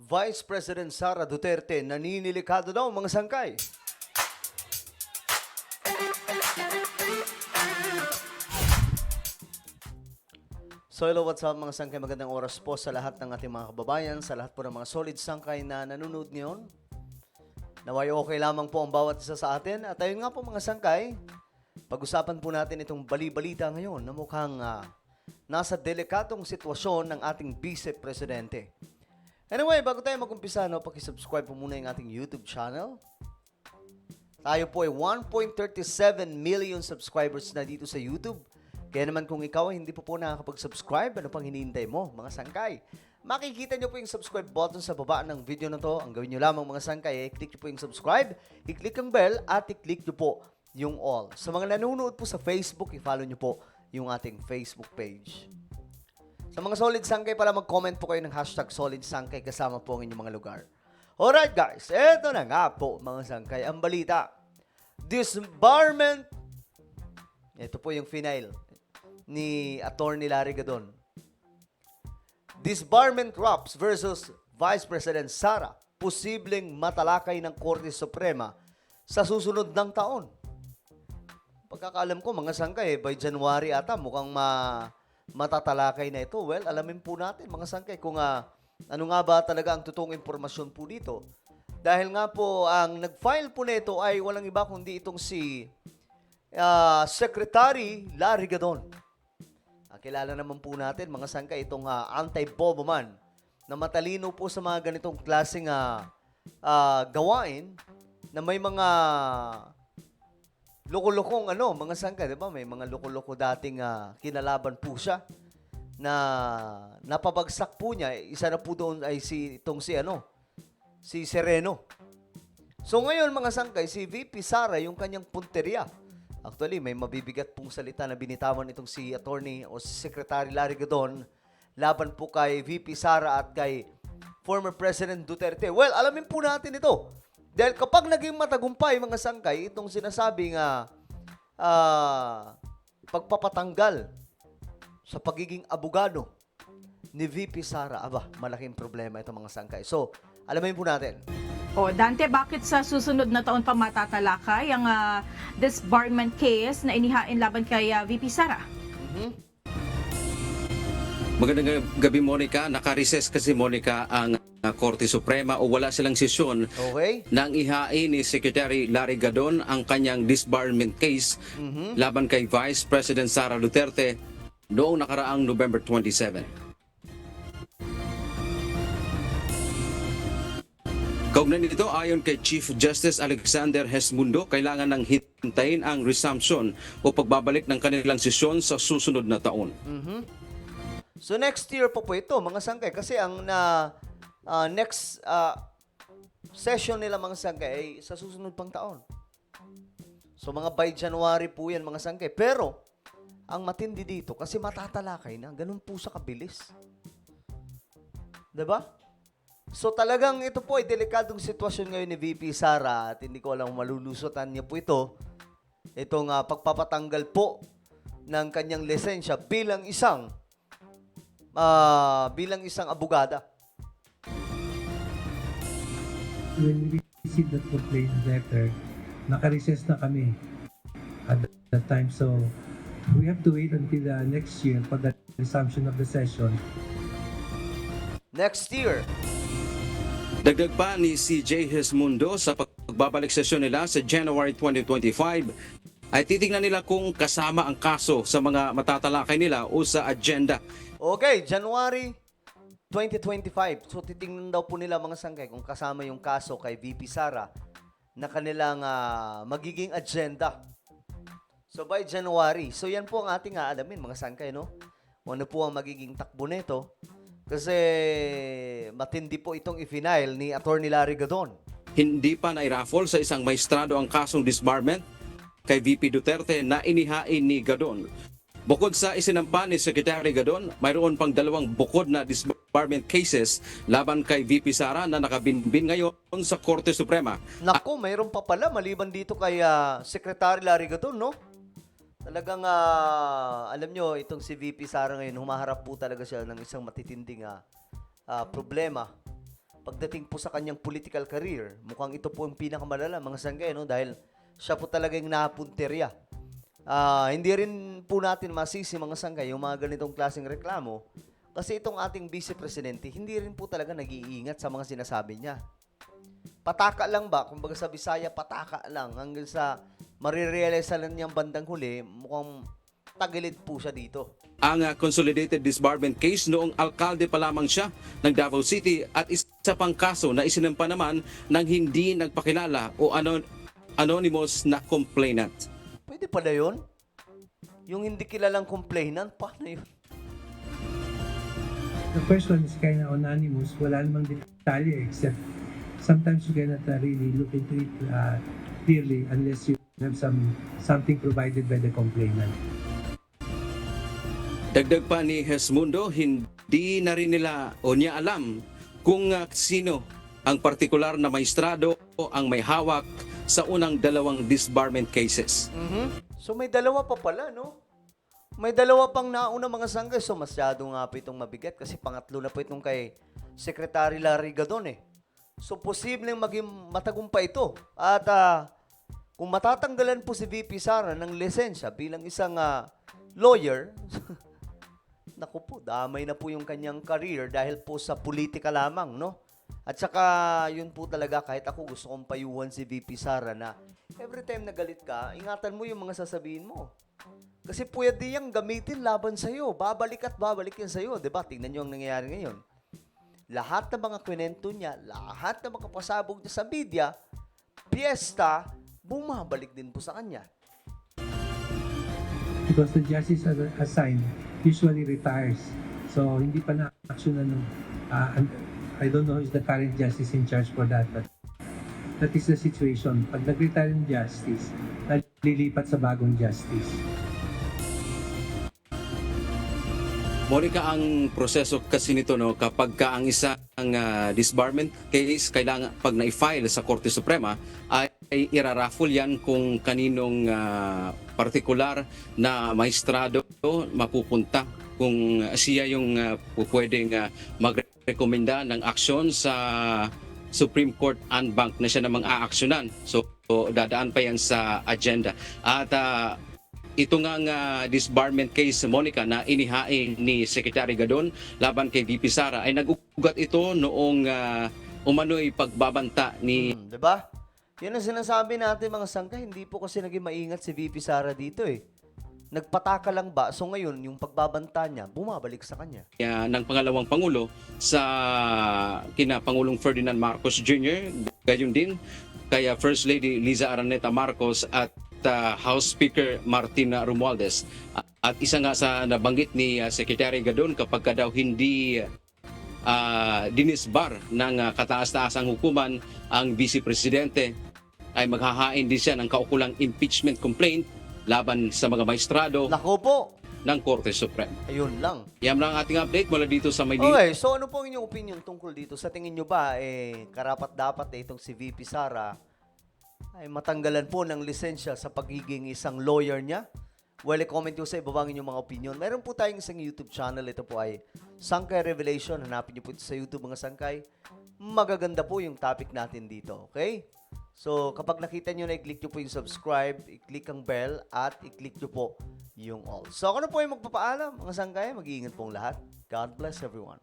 Vice President Sara Duterte naninilikado daw mga sangkay. So hello, what's up mga sangkay? Magandang oras po sa lahat ng ating mga kababayan, sa lahat po ng mga solid sangkay na nanonood ngayon. Naway okay lamang po ang bawat isa sa atin. At ayun nga po mga sangkay, pag-usapan po natin itong bali-balita ngayon na mukhang nasa delikatong sitwasyon ng ating Vice Presidente. Anyway, bago tayo mag-umpisa, pakisubscribe po muna yung ating YouTube channel. Tayo po ay 1.37 million subscribers na dito sa YouTube. Kaya naman kung ikaw ay hindi po nakakapag-subscribe, ano pang hinihintay mo, mga sangkay? Makikita nyo po yung subscribe button sa baba ng video na to. Ang gawin nyo lamang mga sangkay, i-click nyo po yung subscribe, i-click ang bell, at i-click nyo po yung all. Sa mga nanonood po sa Facebook, i-follow nyo po yung ating Facebook page. Sa mga solid sangkay pala, mag-comment po kayo ng hashtag solid sangkay kasama po ang inyong mga lugar. Alright guys, eto na nga po mga sangkay, ang balita. Disbarment. Ito po yung final ni Attorney Larry Gadon. Disbarment Crops versus Vice President Sara, posibleng matalakay ng Korte Suprema sa susunod ng taon. Pagkakaalam ko, mga sangkay, by January ata, mukhang matatalakay na ito. Well, alamin po natin, mga sangkay, kung ano nga ba talaga ang totoong impormasyon po dito. Dahil nga po, ang nag-file po nito ay walang iba kundi itong si Secretary Larry Gadon. Kilala naman po natin, mga sangkay, itong anti-bobo man na matalino po sa mga ganitong klaseng gawain na may mga loko-lokong mga sangkay, di ba? May mga loko-loko dating kinalaban po siya na napabagsak po niya. Isa na po doon ay si Sereno. So ngayon, mga sangkay, si VP Sara, yung kanyang punteriya. Actually, may mabibigat pong salita na binitawan itong si Attorney o si Secretary Larry Gadon laban po kay VP Sara at kay former President Duterte. Well, alamin po natin ito. Dahil kapag naging matagumpay, mga sangkay, itong sinasabing pagpapatanggal sa pagiging abogado ni VP Sara, malaking problema ito mga sangkay. So, alamin po natin. O, Dante, bakit sa susunod na taon pa matatalakay ang disbarment case na inihain laban kay VP Sara? Magandang gabi, Monica. Naka-recess kasi, Monica, ang Korte Suprema o wala silang sesyon nang ihain ni Secretary Larry Gadon ang kanyang disbarment case laban kay Vice President Sara Duterte noong nakaraang November 27. Kaugnay nito, ayon kay Chief Justice Alexander Hesmundo, kailangan nang hintayin ang resumption o pagbabalik ng kanilang sesyon sa susunod na taon. So next year po ito, mga sangkay, kasi ang next session nila mga sangkay ay sa susunod pang taon. So mga by January po yan mga sangkay. Pero ang matindi dito, kasi matatalakay na, ganun po sa kabilis. Diba? So talagang ito po ay delikadong sitwasyon ngayon ni VP Sara at hindi ko alam kung malulusutan niya po ito. Itong pagpapatanggal po ng kanyang lisensya bilang isang abogada. When we received that complaint letter, naka-recess na kami at that time. So we have to wait until next year for the resumption of the session. Next year. Dagdag pa ni CJ Hesmundo, sa pagbabalik sesyon nila sa January 2025, ay titingnan nila kung kasama ang kaso sa mga matatalakay nila o sa agenda. Okay, January 2025. So titingnan daw po nila mga sangkay kung kasama yung kaso kay VP Sara na kanilang magiging agenda. So by January. So yan po ang ating aalamin mga sangkay, no? Ano po ang magiging takbo nito? Kasi matindi po itong i-final ni Attorney Larry Gadon. Hindi pa nairaffle sa isang maestrado ang kasong disbarment kay VP Duterte na inihain ni Gadon. Bukod sa isinampa ni Secretary Gadon, mayroon pang dalawang bukod na disbarment cases laban kay VP Sara na nakabinbin ngayon sa Korte Suprema. Naku, mayroon pa pala maliban dito kay Secretary Larry Gadon, no? Talagang, alam nyo, itong si VP Sara ngayon, humaharap po talaga siya ng isang matitinding problema pagdating po sa kanyang political career, mukhang ito po ang pinakamalala, mga sangkay, no? Dahil siya po talaga yung napunterya. Hindi rin po natin masisi, mga sangkay, yung mga ganitong klaseng reklamo. Kasi itong ating Vice Presidente, hindi rin po talaga nag-iingat sa mga sinasabi niya. Pataka lang ba? Kumbaga sa Bisaya, pataka lang. Hanggang sa marirealize na niyang bandang huli, mukhang tagilid po siya dito. Ang consolidated disbarment case noong alkalde pa lamang siya ng Davao City at isa pang kaso na isinampa naman ng hindi nagpakilala o anonymous na complainant. Pwede pala yun? Yung hindi kilalang complainant, paano yun? The first one is kind of anonymous. Wala namang detalye except sometimes you cannot really look into it clearly unless you have something provided by the complainant. Dagdag pa ni Hesmundo, hindi na rin nila o niya alam kung sino ang partikular na maestrado o ang may hawak sa unang dalawang disbarment cases. So may dalawa pa pala, no? May dalawa pang nauna, mga sangkay. So masyado nga po itong mabigat kasi pangatlo na po itong kay Secretary Larry Gadon eh. So posibleng maging matagumpay ito. At kung matatanggalan po si VP Sara ng lisensya bilang isang lawyer, naku po, damay na po yung kanyang career dahil po sa politika lamang, no? At saka, yun po talaga, kahit ako gusto kong payuhan si VP Sara na every time na galit ka, ingatan mo yung mga sasabihin mo. Kasi pwede yung gamitin laban sa'yo. Babalik at babalik yan sa'yo. Diba? Tingnan nyo ang nangyayari ngayon. Lahat ng mga kwento niya, lahat ng mga pasabog niya sa media, piyesta, bumabalik din po sa kanya. Because the justice assigned usually retires. So, hindi pa na-actionan ng, I don't know who is the current justice in charge for that, but that is the situation. Pag nag-retire yung justice, nalilipat sa bagong justice. Monica, ang proseso kasi nito, no, kapag ka ang isang disbarment case, kailangan pag na-file sa Korte Suprema, ay iraraffle yan kung kaninong partikular na maestrado mapupunta. Kung siya yung pwedeng magrekomenda ng aksyon sa Supreme Court en banc na siya namang aaksyonan. So, dadaan pa yan sa agenda. At ito nga disbarment case, Monica, na inihain ni Secretary Gadon laban kay VP Sara ay nag-ugat ito noong umano'y pagbabanta ni... Diba? Yan ang sinasabi natin, mga sangka. Hindi po kasi naging maingat si VP Sara dito eh. Nagpataka lang ba? So ngayon, yung pagbabanta niya, bumabalik sa kanya. ng pangalawang Pangulo sa kina Pangulong Ferdinand Marcos Jr., gayon din kaya First Lady Liza Araneta Marcos at House Speaker Martina Romualdez. At isa nga sa nabanggit ni Secretary Gadon, kapag ka daw hindi dinisbar ng kataas-taasang hukuman ang Vice Presidente, ay maghahain din siya ng kaukulang impeachment complaint laban sa mga maestrado Nako po! ng Korte Suprema. Ayun lang. Yan lang ang ating update mula dito sa Maynila. Okay, so ano po ang inyong opinion tungkol dito? Sa tingin nyo ba, karapat-dapat itong si VP Sara ay matanggalan po ng lisensya sa pagiging isang lawyer niya? Well, i-comment nyo sa ibabang inyong mga opinion. Meron po tayong isang YouTube channel. Ito po ay Sangkay Revelation. Hanapin nyo po ito sa YouTube, mga sangkay. Magaganda po yung topic natin dito, okay? So, kapag nakita nyo na, i-click nyo po yung subscribe, i-click ang bell, at i-click nyo po yung all. So, ako na po yung magpapaalam, mga sangkay. Mag-iingat pong lahat. God bless everyone.